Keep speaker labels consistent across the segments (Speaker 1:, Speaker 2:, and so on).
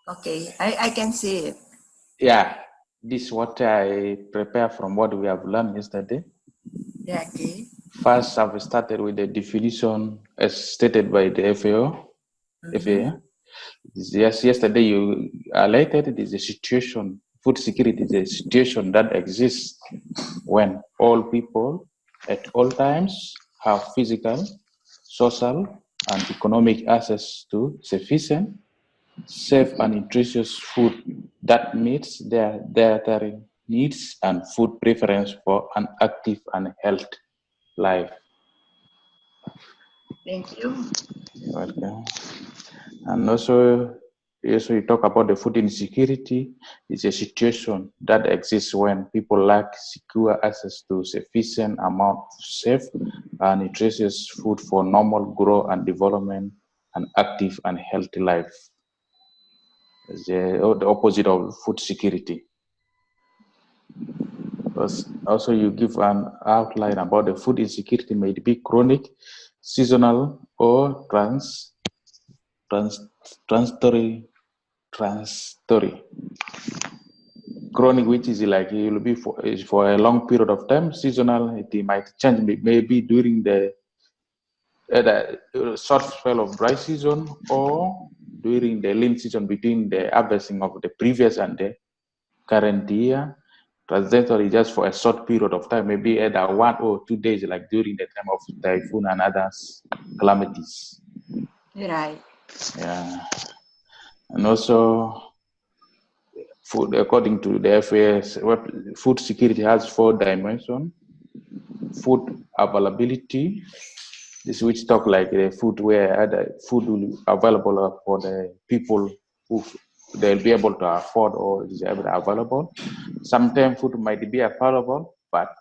Speaker 1: Okay, I can see it.
Speaker 2: Yeah, this is what I prepare from what we have learned yesterday.
Speaker 1: Yeah, okay.
Speaker 2: First, I've started with the definition as stated by the FAO. FAO. Yes, yesterday you highlighted it is a situation, food security is a situation that exists when all people at all times have physical, social, and economic access to sufficient, safe, and nutritious food that meets their dietary needs and food preference for an active and healthy life.
Speaker 1: Thank you.
Speaker 2: You're welcome. And also you talk about the food insecurity. It's a situation that exists when people lack secure access to sufficient amount of safe and nutritious food for normal growth and development, and active and healthy life. It's the opposite of food security. Also, you give an outline about the food insecurity may be chronic, seasonal, or trans, transitory transitory. Chronic, which is like it will be for a long period of time. Seasonal, it might change maybe during the short spell of dry season or during the lean season between the harvesting of the previous and the current year. Transitory just for a short period of time, maybe either 1 or 2 days, like during the time of typhoon and other calamities.
Speaker 1: Right.
Speaker 2: Yeah, and also food, according to the FAS, food security has 4 dimensions. Food availability, this which talk like the food where the food will be available for the people who they'll be able to afford or is available. Sometimes food might be available, but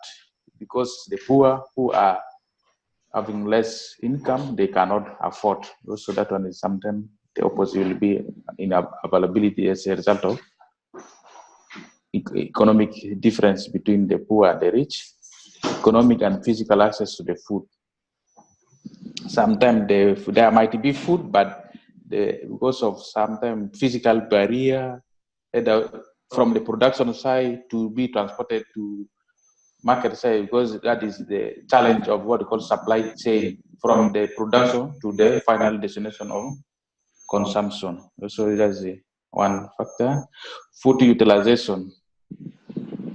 Speaker 2: because the poor who are having less income, they cannot afford. So that one is sometimes the opposite will be in availability as a result of economic difference between the poor and the rich, economic and physical access to the food. Sometimes there might be food, but because of sometimes physical barrier from the production side to be transported to market side, because that is the challenge of what we call supply chain from the production to the final destination of consumption. So that's the one factor. Food utilization.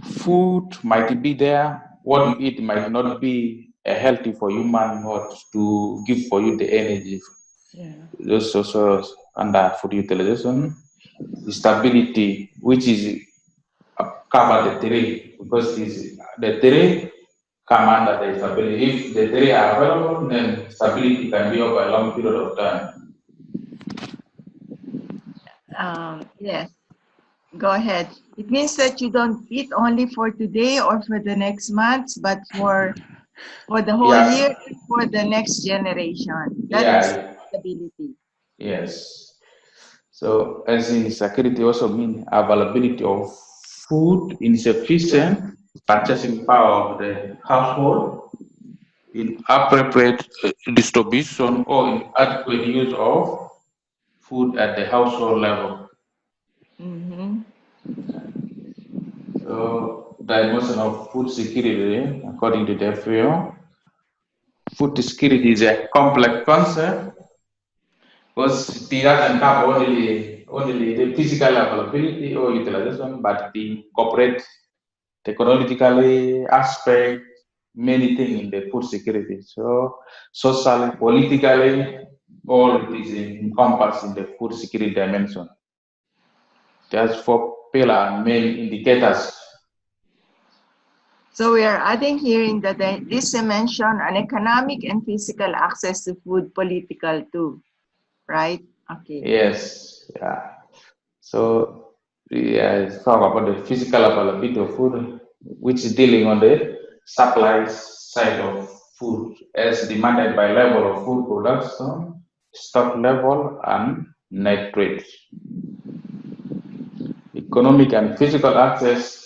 Speaker 2: Food might be there. What you eat might not be healthy for human health to give for you the energy.
Speaker 1: Yeah.
Speaker 2: Those also under food utilization. Stability, which is cover the three, because the three come under the stability. If the three are available, then stability can be over a long period of time.
Speaker 1: Yes. Go ahead. It means that you don't eat only for today or for the next months, but for the whole
Speaker 2: Yeah,
Speaker 1: year and for the next generation. That is
Speaker 2: yeah,
Speaker 1: stability.
Speaker 2: yes. So as in security also mean availability of food, insufficient purchasing power of the household, in appropriate distribution or in adequate use of food at the household level.
Speaker 1: Mm-hmm.
Speaker 2: So dimension of food security, according to the FAO, food security is a complex concept because it doesn't cover only the physical availability or utilization, but the corporate technologically aspect, many things in the food security. So socially, politically, all it is encompassed in the food security dimension. There's 4 pillar and main indicators.
Speaker 1: So we are adding here in this dimension an economic and physical access to food, political too, right? Okay.
Speaker 2: Yes, yeah. So yeah, talk about the physical availability of food, which is dealing on the supply side of food as demanded by level of food production, stock level, and net trade. Economic and physical access,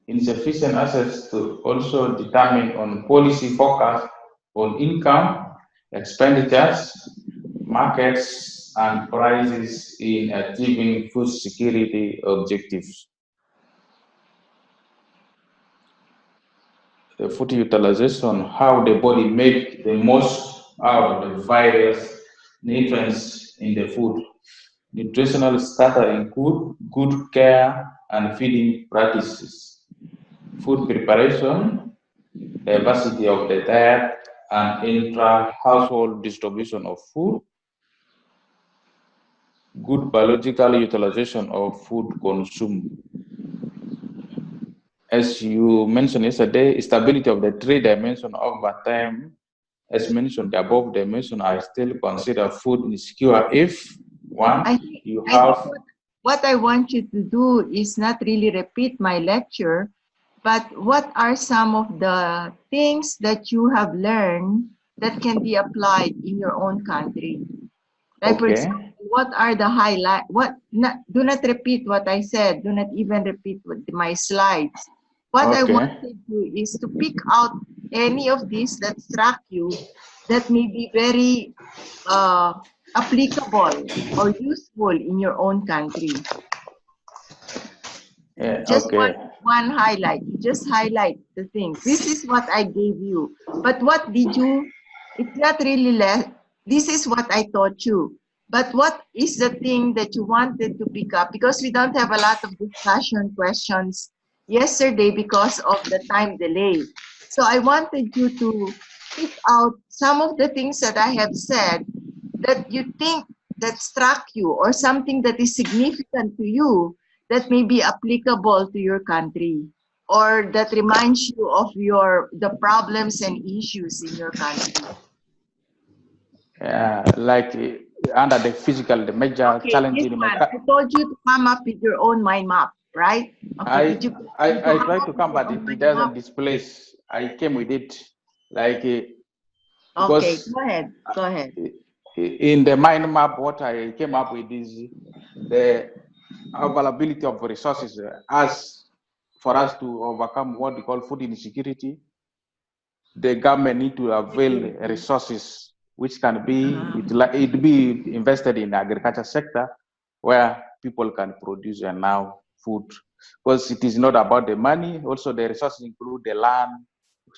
Speaker 2: insufficient access to also determine on policy focus on income, expenditures, markets, and prices in achieving food security objectives. The food utilization, how the body make the most out of the various nutrients in the food. Nutritional starter include good care and feeding practices, food preparation, diversity of the diet, and intra-household distribution of food, good biological utilization of food consumed. As you mentioned yesterday, stability of the three dimensions over time, as mentioned, the above dimension are still considered food insecure if one,
Speaker 1: I think,
Speaker 2: you
Speaker 1: I think
Speaker 2: have
Speaker 1: what I want you to do is not really repeat my lecture, but what are some of the things that you have learned that can be applied in your own country? Like, for
Speaker 2: okay,
Speaker 1: example, what are the highlight? Do not repeat what I said. Do not even repeat my slides. What I
Speaker 2: okay,
Speaker 1: wanted you is to pick out any of these that struck you that may be very applicable or useful in your own country.
Speaker 2: yeah,
Speaker 1: Just
Speaker 2: okay,
Speaker 1: one highlight. You just highlight the things. This is what I gave you. But what did you? It's not really less. This is what I taught you. But what is the thing that you wanted to pick up? Because we don't have a lot of discussion questions yesterday because of the time delay. So I wanted you to pick out some of the things that I have said that you think that struck you or something that is significant to you that may be applicable to your country or that reminds you of the problems and issues in your country.
Speaker 2: like under the physical, the major
Speaker 1: Okay,
Speaker 2: challenge
Speaker 1: this
Speaker 2: in my
Speaker 1: one. I told you to come up with your own mind map, right? Okay, did you
Speaker 2: I
Speaker 1: come
Speaker 2: tried
Speaker 1: up
Speaker 2: to
Speaker 1: with
Speaker 2: come,
Speaker 1: your
Speaker 2: but
Speaker 1: own
Speaker 2: it
Speaker 1: mind map?
Speaker 2: doesn't displace. I came with it, like
Speaker 1: Okay,
Speaker 2: because
Speaker 1: go ahead. Go ahead.
Speaker 2: in the mind map, what I came up with is the availability of resources as for us to overcome what we call food insecurity. The government need to avail resources which can be it be invested in the agriculture sector where people can produce and now food, because it is not about the money. Also the resources include the land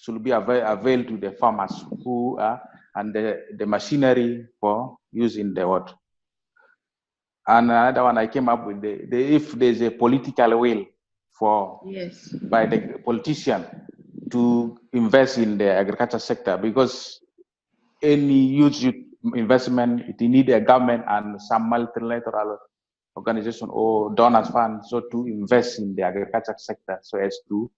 Speaker 2: should be availed to the farmers who are and the machinery for using the water. And another one I came up with if there's a political will for
Speaker 1: Yes.
Speaker 2: by the politician to invest in the agriculture sector, because any huge investment it need a government and some multilateral organization or donors fund so to invest in the agriculture sector so as to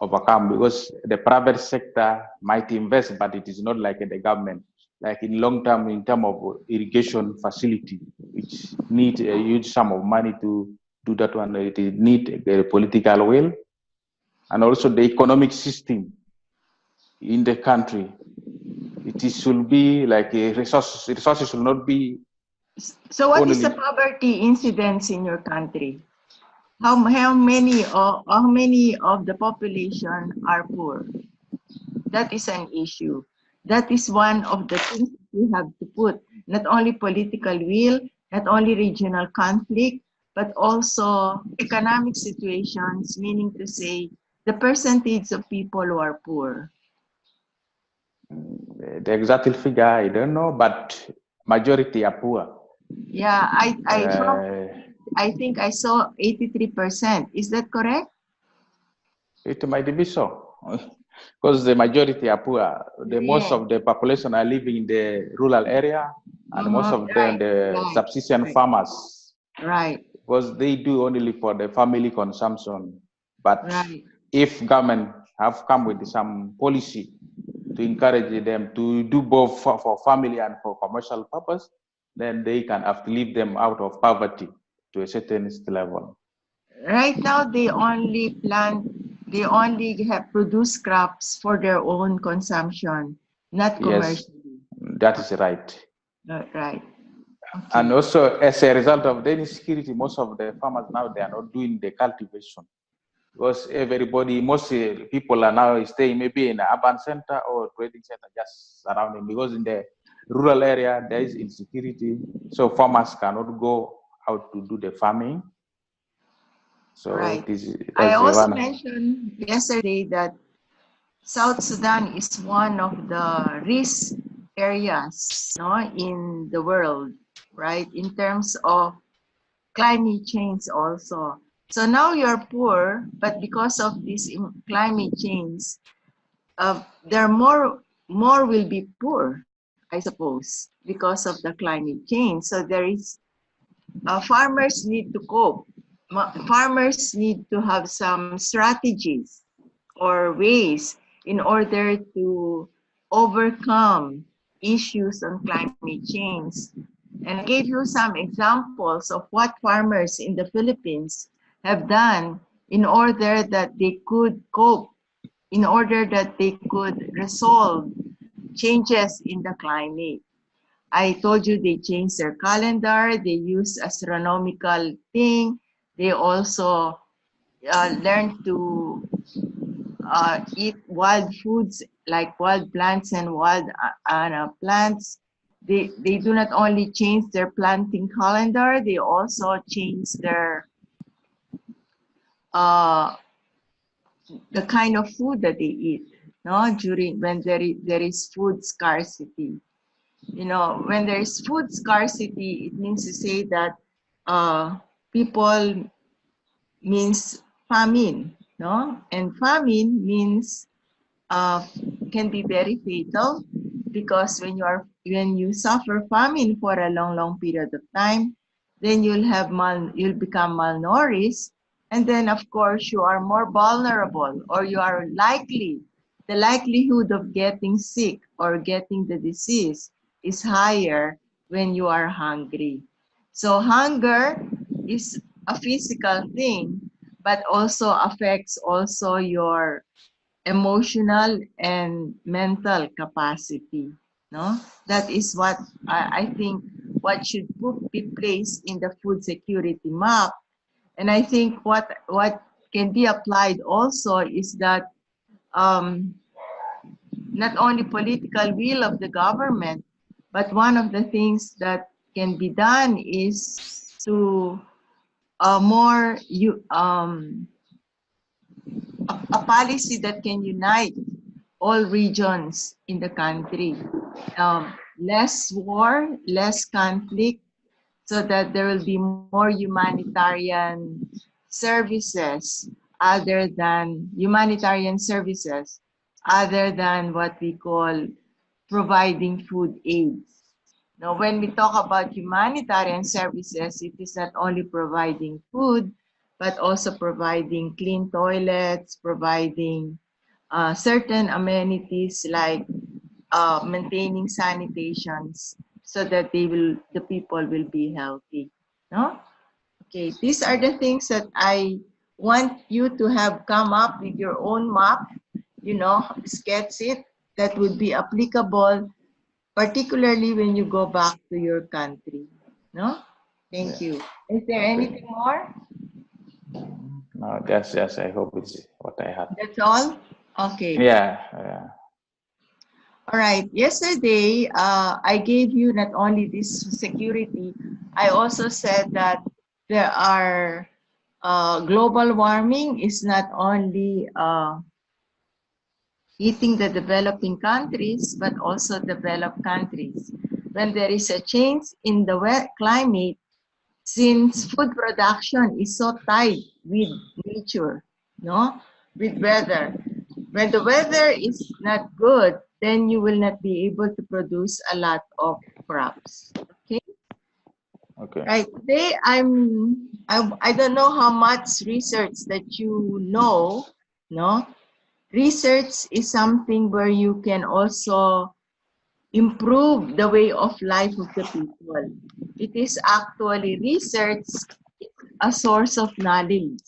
Speaker 2: overcome, because the private sector might invest but it is not like the government, like in long term in terms of irrigation facility which need a huge sum of money to do that one. It need a political will and also the economic system in the country. Should be like a resources should not be
Speaker 1: So what is the
Speaker 2: only.
Speaker 1: poverty incidence in your country? How many of the population are poor? That is an issue. That is one of the things we have to put. Not only political will, not only regional conflict, but also economic situations, meaning to say the percentage of people who are poor.
Speaker 2: The exact figure I don't know, but majority are poor.
Speaker 1: Yeah, I think I saw 83%. Is that correct?
Speaker 2: It might be so, because the majority are poor. The most
Speaker 1: Yeah.
Speaker 2: of the population are living in the rural area, and most of them
Speaker 1: Right,
Speaker 2: the
Speaker 1: right,
Speaker 2: subsistence
Speaker 1: right,
Speaker 2: farmers,
Speaker 1: right,
Speaker 2: because they do only for the family consumption. But
Speaker 1: right.
Speaker 2: if government have come with some policy to encourage them to do both for family and for commercial purpose, then they can uplift them out of poverty to a certain level.
Speaker 1: Right now, they only have produce crops for their own consumption, not
Speaker 2: Yes,
Speaker 1: commercially.
Speaker 2: that is right.
Speaker 1: Right.
Speaker 2: And
Speaker 1: Okay.
Speaker 2: also, as a result of the insecurity, most of the farmers now they are not doing the cultivation, because most people are now staying maybe in an urban center or trading center just surrounding. Because in the rural area, there is insecurity, so farmers cannot go out to do the farming. So
Speaker 1: Right.
Speaker 2: that's
Speaker 1: I
Speaker 2: the
Speaker 1: also
Speaker 2: one.
Speaker 1: mentioned yesterday that South Sudan is one of the risk areas, no, in the world, right? In terms of climate change also. So now you're poor, but because of this climate change, there are more will be poor, I suppose, because of the climate change. So there is farmers need to cope. Farmers need to have some strategies or ways in order to overcome issues on climate change. And I gave you some examples of what farmers in the Philippines have done in order that they could cope, in order that they could resolve changes in the climate. I told you they changed their calendar, they use astronomical thing, they also learned to eat wild foods like wild plants and wild plants. They do not only change their planting calendar, they also change their uh, the kind of food that they eat. No, during when there is food scarcity. You know, when there is food scarcity, it means to say that people means famine, no, and famine means uh, can be very fatal because when you suffer famine for a long period of time, then you'll become malnourished, and then of course you are more vulnerable, or you are the likelihood of getting sick or getting the disease is higher when you are hungry. So hunger is a physical thing, but also affects also your emotional and mental capacity. No, that is what I think what should be placed in the food security map. And I think what can be applied also is that um, not only political will of the government, but one of the things that can be done is to more you a policy that can unite all regions in the country. Less war, less conflict, so that there will be more humanitarian services other than what we call providing food aids. Now, when we talk about humanitarian services, it is not only providing food, but also providing clean toilets, providing certain amenities like maintaining sanitations so that the people will be healthy. No? Okay, these are the things that I want you to have come up with your own map, you know, sketch it that would be applicable, particularly when you go back to your country. No? Thank you. Is there anything more?
Speaker 2: No, just I hope it's what I had.
Speaker 1: That's all? Okay.
Speaker 2: Yeah.
Speaker 1: All right. Yesterday, I gave you not only this security, I also said that there are global warming is not only hitting the developing countries, but also developed countries. When there is a change in the climate, since food production is so tied with nature, no, with weather. When the weather is not good, then you will not be able to produce a lot of crops. Okay.
Speaker 2: Okay.
Speaker 1: Right. Today I don't know how much research that you know, no. Research is something where you can also improve the way of life of the people. It is actually research, a source of knowledge.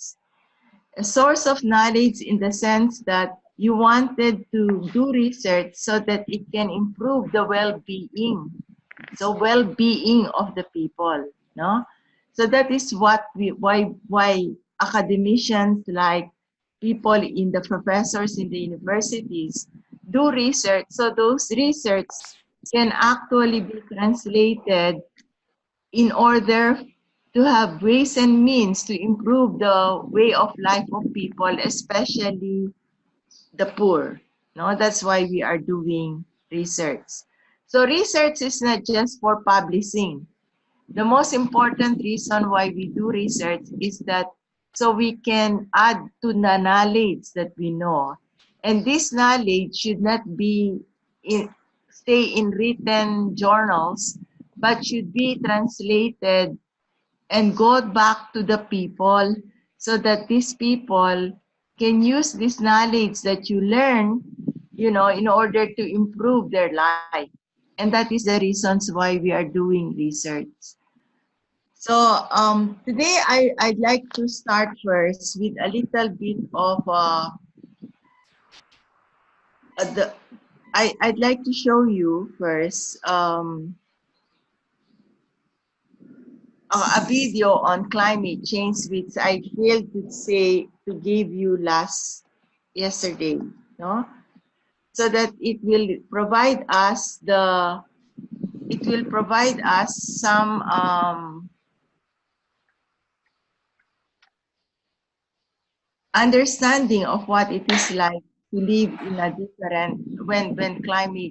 Speaker 1: A source of knowledge in the sense that you wanted to do research so that it can improve the well-being, so well-being of the people, no? So that is why academicians like people in the professors in the universities do research. So those research can actually be translated in order to have ways and means to improve the way of life of people, especially the poor. No, that's why we are doing research. So research is not just for publishing. The most important reason why we do research is that so we can add to the knowledge that we know. And this knowledge should not be stay in written journals, but should be translated and go back to the people so that these people can use this knowledge that you learn, in order to improve their life. And that is the reasons why we are doing research. So today I'd like to start first with a little bit of I'd like to show you first a video on climate change, which I failed to give you yesterday, no? So that it will provide us some understanding of what it is like to live in a different when climate